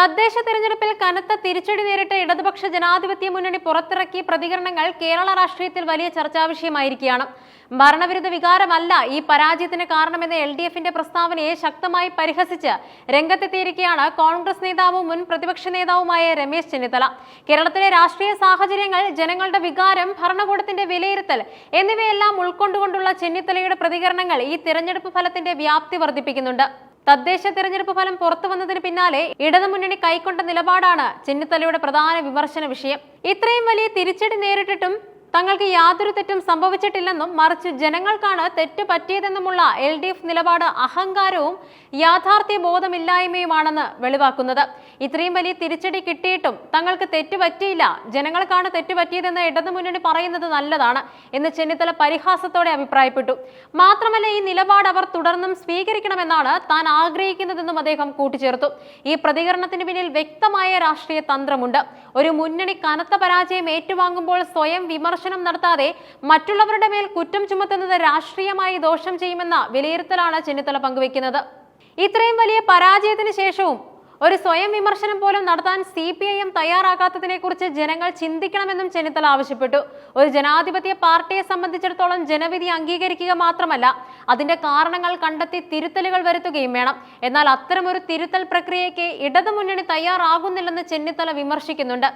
തദ്ദേശ തെരഞ്ഞെടുപ്പിൽ കനത്ത തിരിച്ചടി നേരിട്ട ഇടതുപക്ഷ ജനാധിപത്യ മുന്നണി പുറത്തിറക്കിയ പ്രതികരണങ്ങൾ കേരള രാഷ്ട്രീയത്തിൽ വലിയ ചർച്ചാവിഷയമായിരിക്കുകയാണ്. ഭരണവിരുദ്ധ വികാരമല്ല ഈ പരാജയത്തിന് കാരണമെന്ന LDFന്റെ പ്രസ്താവനയെ ശക്തമായി പരിഹസിച്ച് രംഗത്തെത്തിയിരിക്കുകയാണ് കോൺഗ്രസ് നേതാവും മുൻ പ്രതിപക്ഷ നേതാവുമായ രമേശ് ചെന്നിത്തല. കേരളത്തിലെ രാഷ്ട്രീയ സാഹചര്യങ്ങൾ, ജനങ്ങളുടെ വികാരം, ഭരണകൂടത്തിന്റെ വിലയിരുത്തൽ എന്നിവയെല്ലാം ഉൾക്കൊണ്ടുകൊണ്ടുള്ള ചെന്നിത്തലയുടെ പ്രതികരണങ്ങൾ ഈ തിരഞ്ഞെടുപ്പ് ഫലത്തിന്റെ വ്യാപ്തി വർദ്ധിപ്പിക്കുന്നുണ്ട്. തദ്ദേശ തെരഞ്ഞെടുപ്പ് ഫലം പുറത്തു വന്നതിന് പിന്നാലെ ഇടതുമുന്നണി കൈക്കൊണ്ട നിലപാടാണ് ചെന്നിത്തലയുടെ പ്രധാന വിമർശന വിഷയം. ഇത്രയും വലിയ തിരിച്ചടി നേരിട്ടിട്ടും തങ്ങൾക്ക് യാതൊരു തെറ്റും സംഭവിച്ചിട്ടില്ലെന്നും മറിച്ച് ജനങ്ങൾക്കാണ് തെറ്റ് പറ്റിയതെന്നുമുള്ള LDF നിലപാട് അഹങ്കാരവും യാഥാർത്ഥ്യ ബോധമില്ലായ്മയുമാണെന്ന് വെളിവാക്കുന്നത്. ഇത്രയും വലിയ തിരിച്ചടി കിട്ടിയിട്ടും തങ്ങൾക്ക് തെറ്റ് പറ്റിയില്ല, ജനങ്ങൾക്കാണ് തെറ്റ് പറ്റിയതെന്ന് ഇടതുമുന്നണി പറയുന്നത് നല്ലതാണ് എന്ന് ചെന്നിത്തല പരിഹാസത്തോടെ അഭിപ്രായപ്പെട്ടു. മാത്രമല്ല, ഈ നിലപാട് അവർ തുടർന്നും സ്വീകരിക്കണമെന്നാണ് താൻ ആഗ്രഹിക്കുന്നതെന്നും അദ്ദേഹം കൂട്ടിച്ചേർത്തു. ഈ പ്രതികരണത്തിന് പിന്നിൽ വ്യക്തമായ രാഷ്ട്രീയ തന്ത്രമുണ്ട്. ഒരു മുന്നണി കനത്ത പരാജയം ഏറ്റുവാങ്ങുമ്പോൾ സ്വയം വിമർശനം നടത്താതെ മറ്റുള്ളവരുടെ മേൽ കുറ്റം ചുമത്തുന്നത് രാഷ്ട്രീയമായി ദോഷം ചെയ്യുമെന്ന വിലയിരുത്തലാണ് ചെന്നിത്തല പങ്കുവെക്കുന്നത്. ഇത്രയും വലിയ പരാജയത്തിന് ശേഷവും ഒരു സ്വയം വിമർശനം പോലും നടത്താൻ CPIM തയ്യാറാകാത്തതിനെ കുറിച്ച് ജനങ്ങൾ ചിന്തിക്കണമെന്നും ചെന്നിത്തല ആവശ്യപ്പെട്ടു. ഒരു ജനാധിപത്യ പാർട്ടിയെ സംബന്ധിച്ചിടത്തോളം ജനവിധി അംഗീകരിക്കുക മാത്രമല്ല, അതിന്റെ കാരണങ്ങൾ കണ്ടെത്തി തിരുത്തലുകൾ വരുത്തുകയും വേണം. എന്നാൽ അത്തരമൊരു തിരുത്തൽ പ്രക്രിയയ്ക്ക് ഇടതുമുന്നണി തയ്യാറാകുന്നില്ലെന്ന് ചെന്നിത്തല വിമർശിക്കുന്നുണ്ട്.